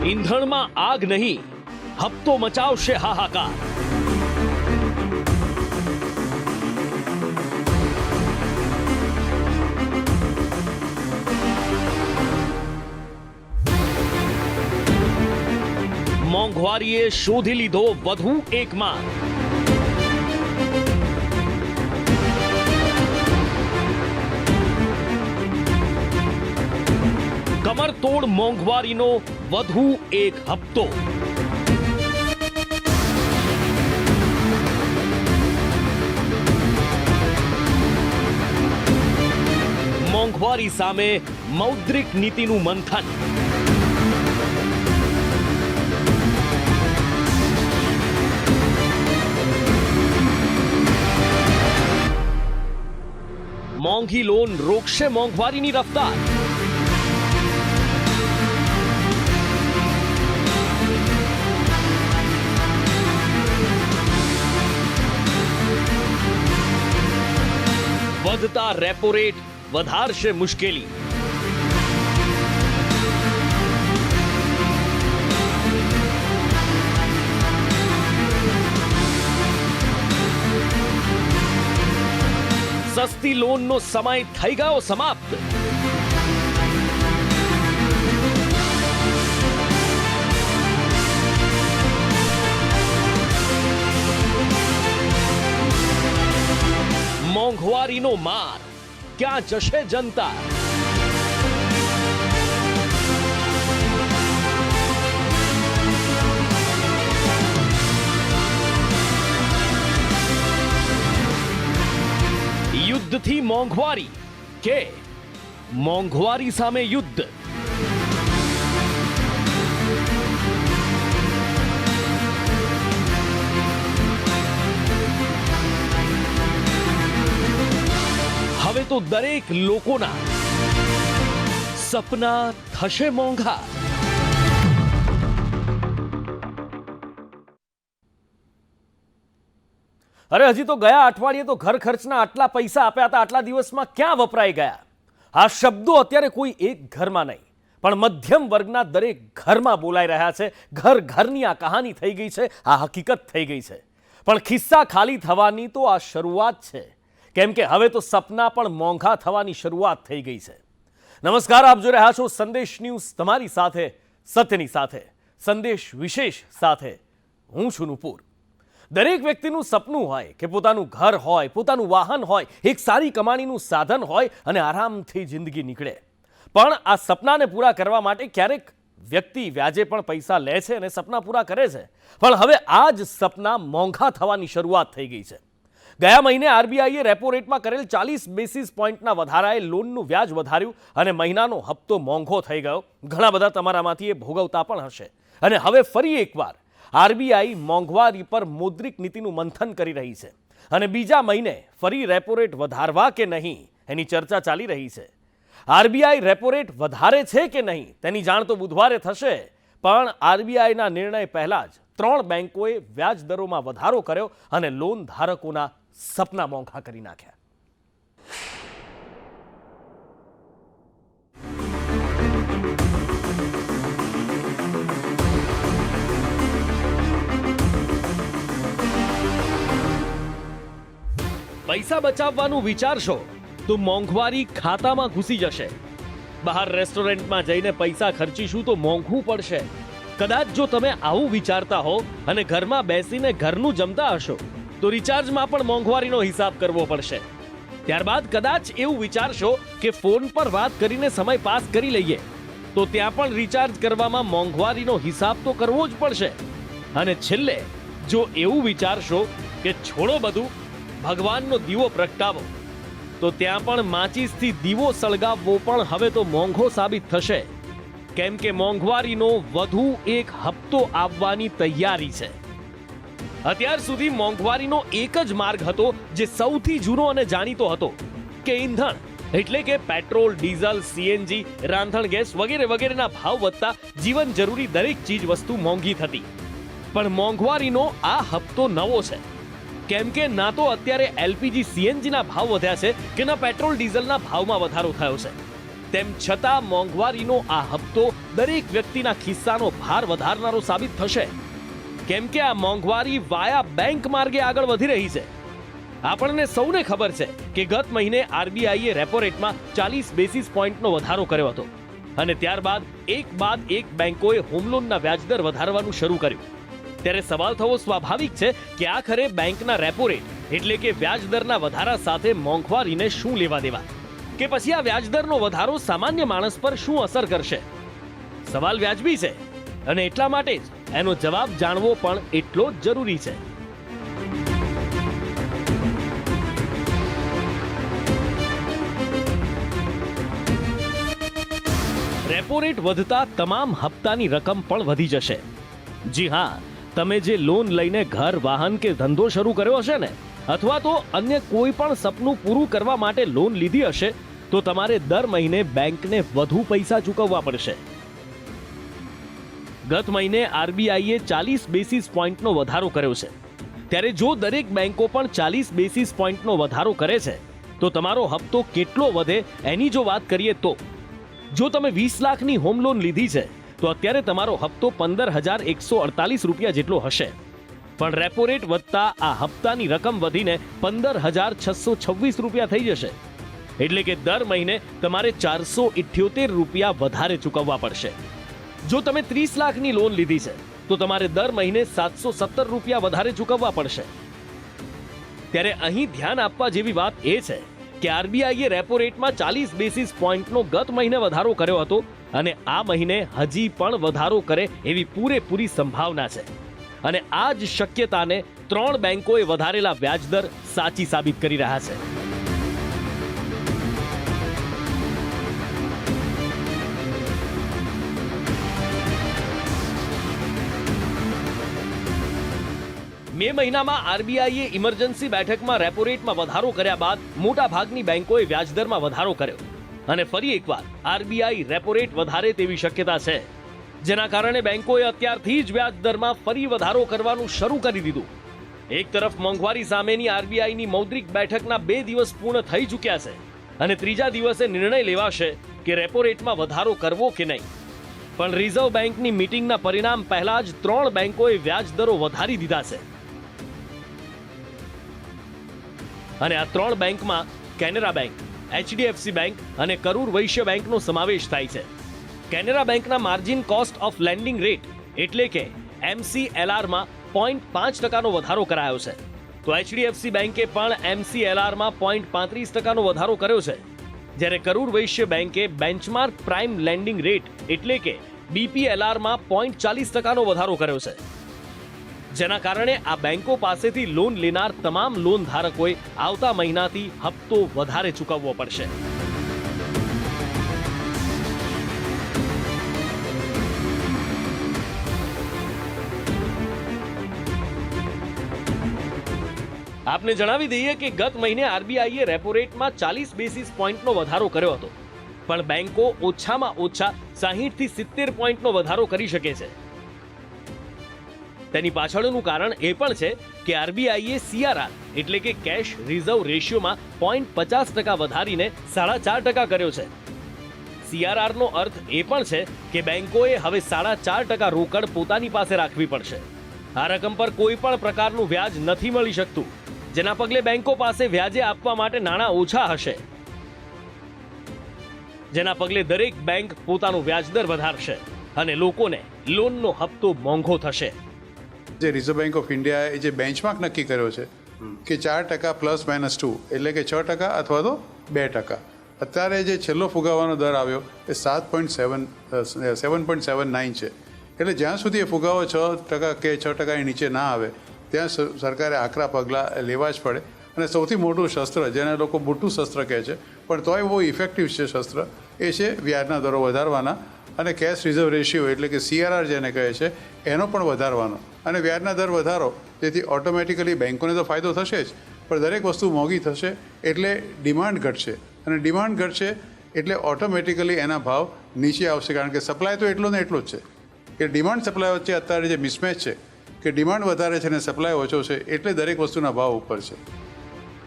ઈંધણમાં આગ નહીં, હપ્તો મચાવશે હાહાકાર. મોંઘવારીએ શોધી લીધો વધુ એક માર. કમરતોડ મોંઘવારીનો વધુ એક હપ્તો. મોંઘવારી સામે મૌદ્રિક નીતિનું મંથન. મોંઘી લોન રોકશે મોંઘવારીની રફતાર. વધતા રેપો રેટ વધારશે મુશ્કેલી. સસ્તી લોનનો સમય થઈ ગયો સમાપ્ત. મોંઘવારીનો માર, ક્યાં જશે જનતા? યુદ્ધથી મોંઘવારી કે મોંઘવારી સામે યુદ્ધ? હવે તો દરેક લોકોના સપના થશે મોંઘા. અરે હજી તો ગયા અઠવાડિયે તો ઘર ખર્ચના આટલા પૈસા આપ્યા હતા, આટલા દિવસમાં ક્યાં વપરાઈ ગયા? આ શબ્દો અત્યારે કોઈ એક ઘરમાં નહીં પણ મધ્યમ વર્ગના દરેક ઘરમાં બોલાઈ રહ્યા છે. ઘર ઘરની આ કહાની થઈ ગઈ છે, આ હકીકત થઈ ગઈ છે. પણ ખિસ્સા ખાલી થવાની તો આ શરૂઆત છે, કેમ કે હવે તો સપના પણ મોંઘા થવાની શરૂઆત થઈ ગઈ છે. નમસ્કાર, આપ જોઈ રહ્યા છો સંદેશ ન્યૂઝ, તમારી સાથે સત્યની સાથે, સંદેશ વિશેષ સાથે હું છું નુપુર. દરેક વ્યક્તિનું સપનું હોય કે પોતાનું ઘર હોય, પોતાનું વાહન હોય, એક સારી કમાણીનું સાધન હોય અને આરામથી જિંદગી નીકળે. પણ આ સપનાને પૂરા કરવા માટે ક્યારેક વ્યક્તિ વ્યાજે પણ પૈસા લે છે અને સપના પૂરા કરે છે. પણ હવે આ જ સપના મોંઘા થવાની શરૂઆત થઈ ગઈ છે. ગયા મહિને આરબીઆઈએ રેપો રેટમાં કરેલ 40 બેસિસ પોઈન્ટના વધારાએ લોનનું વ્યાજ વધાર્યું અને મહિનાનો હપ્તો મોંઘો થઈ ગયો. ઘણા બધા તમારામાંથી એ ભોગવતા પણ હશે. અને હવે ફરી એકવાર આરબીઆઈ મોંઘવારી પર મૌદ્રિક નીતિનું મંથન કરી રહી છે અને બીજા મહિને ફરી રેપો રેટ વધારવા કે નહીં એની ચર્ચા ચાલી રહી છે. આરબીઆઈ રેપો રેટ વધારે છે કે નહીં તેની જાણ તો બુધવારે થશે. પણ આરબીઆઈના નિર્ણય પહેલા જ 3 બેંકોએ વ્યાજ દરોમાં વધારો કર્યો અને લોન ધારકોના સપના મોંઘા કરી નાખ્યા. પૈસા બચાવવાનું વિચારશો તો મોંઘવારી ખાતામાં ઘૂસી જશે. બહાર રેસ્ટોરન્ટમાં જઈને પૈસા ખર્ચીશું તો મોંઘું પડશે. કદાચ જો તમે આવું વિચારતા હો અને ઘરમાં બેસીને ઘરનું જમતા હશો તો રિચાર્જમાં પણ મોંઘવારીનો હિસાબ કરવો પડશે. ત્યારબાદ કદાચ એવું વિચારશો કે ફોન પર વાત કરીને સમય પાસ કરી લઈએ તો ત્યાં પણ રિચાર્જ કરવામાં મોંઘવારીનો હિસાબ તો કરવો જ પડશે. અને છેલ્લે જો એવું વિચારશો કે છોડો બધું, ભગવાનનો દીવો પ્રગટાવો, તો ત્યાં પણ માચીસથી દીવો સળગાવવો પણ હવે તો મોંઘો સાબિત થશે. કેમ કે મોંઘવારીનો વધુ એક હપ્તો આવવાની તૈયારી છે. અત્યાર સુધી મોંઘવારીનો એક જ માર્ગ હતો જે સૌથી જૂનો અને જાણીતો હતો કે ઈંધણ એટલે કે પેટ્રોલ, ડીઝલ, સીએનજી, રાંધણ ગેસ વગેરે વગેરેના ભાવ વધતા જીવન જરૂરી દરેક ચીજ વસ્તુ મોંઘી થતી. પણ મોંઘવારીનો આ હપ્તો નવો છે. કેમ કે ના તો અત્યારે એલપીજી સીએનજીના ભાવ વધ્યા છે કે ના પેટ્રોલ ડીઝલના ભાવમાં વધારો થયો છે. તેમ છતાં મોંઘવારીનો આ હપ્તો દરેક વ્યક્તિના ખિસ્સાનો ભાર વધારનારો સાબિત થશે, કેમ કે આ મોંઘવારી વાયા બેંક માર્ગે આગળ વધી રહી છે. આપણને સૌને ખબર છે કે ગત મહિને આરબીઆઈએ રેપો રેટમાં 40 બેસિસ પોઈન્ટનો વધારો કર્યો હતો અને ત્યારબાદ એક બાદ એક બેંકોએ હોમ લોનના વ્યાજદર વધારવાનું શરૂ કર્યું. ત્યારે સવાલ થવો સ્વાભાવિક છે કે આખરે બેંકના રેપો રેટ એટલે કે વ્યાજદરના વધારા સાથે મોંઘવારીને શું લેવા દેવા, કે પછી આ વ્યાજદરનો વધારો સામાન્ય માણસ પર શું અસર કરશે? સવાલ વ્યાજબી છે અને એટલા માટે જ એનો જવાબ જાણવો પણ એટલો જ જરૂરી છે. રેપો રેટ વધતા તમામ હપ્તાની રકમ પણ વધી જશે. જી હા, તમે જે લોન લઈને ઘર, વાહન કે ધંધો શરૂ કર્યો હશે ને, અથવા તો અન્ય કોઈ પણ સપનું પૂરું કરવા માટે લોન લીધી હશે, તો તમારે દર મહિને બેંકને વધુ પૈસા ચૂકવવા પડશે. ગત મહિને આરબીઆઈએ 40 બેસિસ પોઈન્ટનો વધારો કર્યો છે. ત્યારે જો દરેક બેંકો પણ 40 બેસિસ પોઈન્ટનો વધારો કરે છે તો તમારો હપ્તો કેટલો વધે એની જો વાત કરીએ તો જો તમે 20 લાખની હોમ લોન લીધી છે તો અત્યારે તમારો હપ્તો 15,148 રૂપિયા જેટલો હશે. પણ રેપો રેટ વધતા આ હપ્તાની રકમ વધીને 15,626 રૂપિયા થઈ જશે. એટલે કે દર મહિને તમારે 478 રૂપિયા વધારે ચૂકવવા પડશે. જો તમે 30 લાખની લોન લીધી છે તો તમારે દર મહિને 717 રૂપિયા વધારે ચૂકવવા પડશે. ત્યારે અહીં ધ્યાન આપવા જેવી વાત એ છે કે આરબીઆઈએ રેપો રેટમાં 40 બેસિસ પોઈન્ટનો ગત મહિને વધારો કર્યો હતો અને આ મહિને હજી પણ વધારો કરે એવી પૂરેપૂરી સંભાવના છે. અને આ જ શક્યતાને 3 બેંકોએ વધારેલા વ્યાજદર સાચી સાબિત કરી રહ્યા છે. મે મહિનામાં આરબીઆઈએ ઇમરજન્સી બેઠકમાં રેપો રેટમાં વધારો કર્યા બાદ મોટા ભાગની બેંકોએ વ્યાજદરમાં વધારો કર્યો અને ફરી એકવાર આરબીઆઈ રેપો રેટ વધારે તેવી શક્યતા છે, જેના કારણે બેંકોએ અત્યારથી જ વ્યાજદરમાં ફરી વધારો કરવાનું શરૂ કરી દીધું. એક તરફ મોંઘવારી સામેની આરબીઆઈની મૌદ્રિક બેઠકના 2 દિવસ પૂર્ણ થઈ ચૂક્યા છે અને ત્રીજા દિવસે નિર્ણય લેવાશે કે રેપો રેટમાં વધારો કરવો કે નહીં. પણ રિઝર્વ બેંકની મીટિંગના પરિણામ પહેલા જ 3 બેંકોએ વ્યાજદરો વધારી દીધા છે. અને આ 3 બેંકમાં કેનરા બેંક, એચડીએફસી બેંક અને કરૂર વૈશ્ય બેંકનો સમાવેશ થાય છે. કેનરા બેંકના margin cost of landing rate એટલે કે MCLRમાં 0.5% વધારો કરાયો છે, તો એચડીએફસી બેંકે પણ MCLRમાં 0.35% વધારો કર્યો છે, જ્યારે કરૂર વૈશ્ય બેંકે બેન્ચમાર્ક પ્રાઇમ લેન્ડિંગ રેટ એટલે કે BPLRમાં 0.40% વધારો કર્યો છે. જેના કારણે આ બેંકો પાસેથી લોન લેનાર તમામ લોન ધારકોએ આવતા મહિનાથી હપ્તો વધારે ચૂકવવો પડશે. આપને જણાવી દઈએ કે ગત મહિને આરબીઆઈએ રેપો રેટમાં 40 બેસિસ પોઈન્ટનો વધારો કર્યો હતો, પણ બેંકો ઓછામાં ઓછા 60 થી 70 પોઈન્ટનો વધારો કરી શકે છે. તેની પાછળનું કારણ એ પણ છે કે આરબીઆઈએ CRR એટલે કે કેશ રિઝર્વ રેશિયોમાં 0.50% વધારીને 4.5% કર્યો છે. CRR નો અર્થ એ પણ છે કે બેંકોએ હવે 4.5% રોકડ પોતાની પાસે રાખવી પડશે. આ રકમ પર કોઈ પણ પ્રકારનું વ્યાજ નથી મળી શકતું, જેના પગલે બેંકો પાસે વ્યાજે આપવા માટે નાણાં ઓછા હશે, જેના પગલે દરેક બેંક પોતાનો વ્યાજદર વધારશે અને લોકોને લોનનો હપ્તો મોંઘો થશે. જે રિઝર્વ બેંક ઓફ ઇન્ડિયાએ જે બેન્ચમાર્ક નક્કી કર્યો છે કે 4% ±2 એટલે કે 6% અથવા તો 2%. અત્યારે જે છેલ્લો ફુગાવાનો દર આવ્યો એ 7.79 છે. એટલે જ્યાં સુધી એ ફુગાવો 6% કે 6% નીચે ના આવે ત્યાં સરકારે આકરા પગલાં લેવા જ પડે. અને સૌથી મોટું શસ્ત્ર, જેને લોકો મોટું શસ્ત્ર કહે છે પણ તોય બહુ ઇફેક્ટિવ છે શસ્ત્ર, એ છે વ્યાજના દરો વધારવાના અને કેશ રિઝર્વ રેશિયો એટલે કે CRR જેને કહે છે એનો પણ વધારવાનો. અને વ્યાજના દર વધારો જેથી ઓટોમેટિકલી બેંકોને તો ફાયદો થશે જ, પણ દરેક વસ્તુ મોંઘી થશે એટલે ડિમાન્ડ ઘટશે અને ડિમાન્ડ ઘટશે એટલે ઓટોમેટિકલી એના ભાવ નીચે આવશે, કારણ કે સપ્લાય તો એટલો ને એટલો જ છે કે ડિમાન્ડ સપ્લાય વચ્ચે અત્યારે જે મિસમેચ છે કે ડિમાન્ડ વધારે છે અને સપ્લાય ઓછો છે એટલે દરેક વસ્તુના ભાવ ઉપર છે.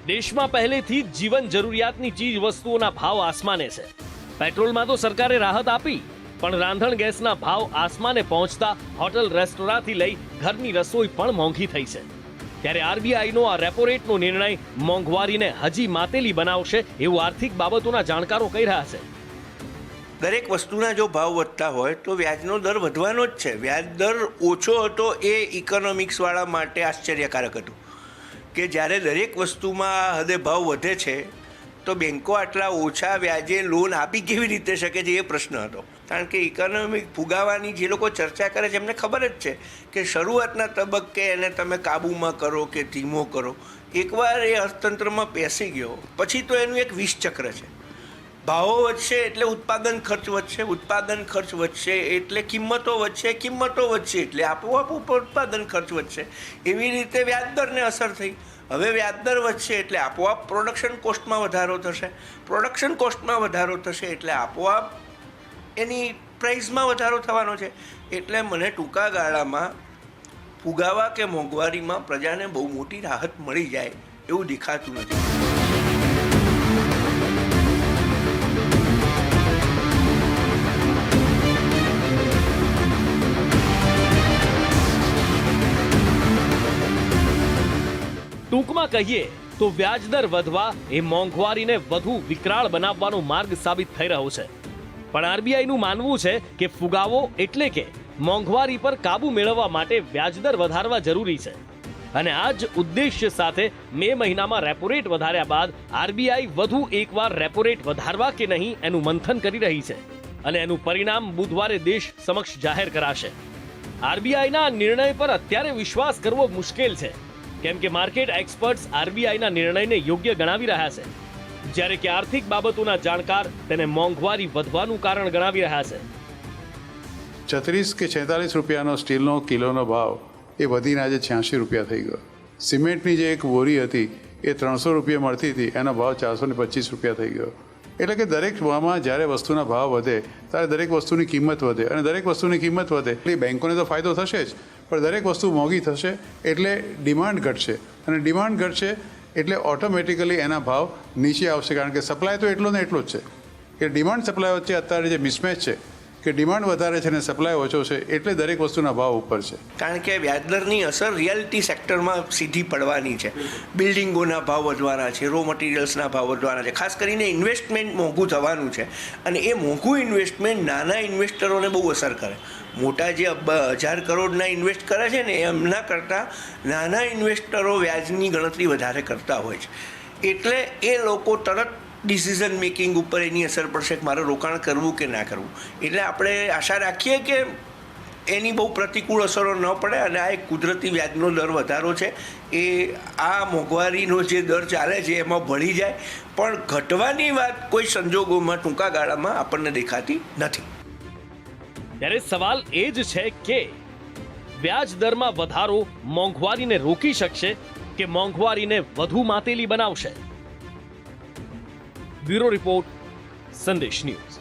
દેશમાં પહેલેથી જ જીવન જરૂરિયાતની ચીજ વસ્તુઓના ભાવ આસમાને છે પેટ્રોલમાં તો સરકારે રાહત આપી, પણ રાંધણ ગેસના ભાવ આસમાને પહોંચતા હોટલ રેસ્ટોરાંથી લઈ ઘરની રસોઈ પણ મોંઘી થઈ છે. ત્યારે આરબીઆઈનો આ રેપો રેટનો નિર્ણય મોંઘવારીને હજી માતેલી બનાવશે એવું આર્થિક બાબતોના જાણકારો કહી રહ્યા છે. દરેક વસ્તુના જો ભાવ વધતા હોય તો વ્યાજનો દર વધવાનો જ છે. વ્યાજ દર ઓછો હતો એ ઇકોનોમિક્સવાળા માટે આશ્ચર્યકારક હતું કે જ્યારે દરેક વસ્તુમાં હદે ભાવ વધે છે તો બેન્કો આટલા ઓછા વ્યાજે લોન આપી કેવી રીતે શકે છે એ પ્રશ્ન હતો. કારણ કે ઇકોનોમિક ફુગાવાની જે લોકો ચર્ચા કરે છે એમને ખબર જ છે કે શરૂઆતના તબક્કે એને તમે કાબૂમાં કરો કે ધીમો કરો, એકવાર એ અર્થતંત્રમાં બેસી ગયો પછી તો એનું એક વિષચક્ર છે. ભાવો વધશે એટલે ઉત્પાદન ખર્ચ વધશે, ઉત્પાદન ખર્ચ વધશે એટલે કિંમતો વધશે, કિંમતો વધશે એટલે આપોઆપ ઉત્પાદન ખર્ચ વધશે. એવી રીતે વ્યાજદરને અસર થઈ. હવે વ્યાજદર વધશે એટલે આપોઆપ પ્રોડક્શન કોસ્ટમાં વધારો થશે, પ્રોડક્શન કોસ્ટમાં વધારો થશે એટલે આપોઆપ એની પ્રાઇસમાં વધારો થવાનો છે. એટલે મને ટૂંકા ગાળામાં ફુગાવા કે મોંઘવારીમાં પ્રજાને બહુ મોટી રાહત મળી જાય એવું દેખાતું નથી. ટૂંકમાં કહીએ તો વ્યાજદર વધવા એ મોંઘવારીને વધુ વિકરાળ બનાવવાનો માર્ગ સાબિત થઈ રહ્યો છે. પણ આરબીઆઈનું માનવું છે કે ફુગાવો એટલે કે મોંઘવારી પર કાબુ મેળવવા માટે વ્યાજદર વધારવા જરૂરી છે. અને આ જ ઉદ્દેશ્ય સાથે મે મહિનામાં રેપો રેટ વધાર્યા બાદ આરબીઆઈ વધુ એકવાર રેપો રેટ વધારવા કે નહીં એનું મંથન કરી રહી છે. અને એનું પરિણામ બુધવારે દેશ સમક્ષ જાહેર કરાશે. આરબીઆઈના નિર્ણય પર અત્યારે વિશ્વાસ કરવો મુશ્કેલ છે, કેમ કે માર્કેટ એક્સપર્ટ્સ આરબીઆઈના નિર્ણયને યોગ્ય ગણાવી રહ્યા છે, જ્યારે કે આર્થિક બાબતોના જાણકાર તેને મોંઘવારી વધવાનું કારણ ગણાવી રહ્યા છે. 36 કે 46 રૂપિયાનો સ્ટીલનો કિલોનો ભાવ એ વધીને આજે 86 રૂપિયા થઈ ગયો. સિમેન્ટની જે એક બોરી હતી એ 300 રૂપિયા મળતી હતી, એનો ભાવ 425 રૂપિયા થઈ ગયો. એટલે કે દરેક ભાવમાં જ્યારે વસ્તુના ભાવ વધે ત્યારે દરેક વસ્તુની કિંમત વધે, અને દરેક વસ્તુની કિંમત વધે એટલે બેંકોને તો ફાયદો થશે જ, પણ દરેક વસ્તુ મોંઘી થશે એટલે ડિમાન્ડ ઘટશે, અને ડિમાન્ડ ઘટશે એટલે ઓટોમેટિકલી એના ભાવ નીચે આવશે. કારણ કે સપ્લાય તો એટલો ને એટલો જ છે કે ડિમાન્ડ સપ્લાય વચ્ચે અત્યારે જે મિસમેચ છે કે ડિમાન્ડ વધારે છે અને સપ્લાય ઓછો છે એટલે દરેક વસ્તુના ભાવ ઉપર છે. કારણ કે વ્યાજદરની અસર રિયાલિટી સેક્ટરમાં સીધી પડવાની છે. બિલ્ડિંગોના ભાવ વધવાના છે, રો મટીરિયલ્સના ભાવ વધવાના છે, ખાસ કરીને ઇન્વેસ્ટમેન્ટ મોંઘું થવાનું છે. અને એ મોંઘું ઇન્વેસ્ટમેન્ટ નાના ઇન્વેસ્ટરોને બહુ અસર કરે. મોટા જે 1000 કરોડના ઇન્વેસ્ટ કરે છે ને એમના કરતાં નાના ઇન્વેસ્ટરો વ્યાજની ગણતરી વધારે કરતા હોય છે. એટલે એ લોકો તરત ડિસિઝન મેકિંગ ઉપર એની અસર પડશે કે મારે રોકાણ કરવું કે ના કરવું. એટલે આપણે આશા રાખીએ કે એની બહુ પ્રતિકૂળ અસરો ન પડે, અને આ એક કુદરતી વ્યાજનો દર વધારો છે એ આ મોંઘવારીનો જે દર ચાલે છે એમાં ભળી જાય, પણ ઘટવાની વાત કોઈ સંજોગોમાં ટૂંકા ગાળામાં આપણને દેખાતી નથી. ત્યારે સવાલ એ જ છે કે વ્યાજ દરમાં વધારો મોંઘવારીને રોકી શકશે કે મોંઘવારીને વધુ માતેલી બનાવશે? બ્યુરો રિપોર્ટ, સંદેશ ન્યૂઝ.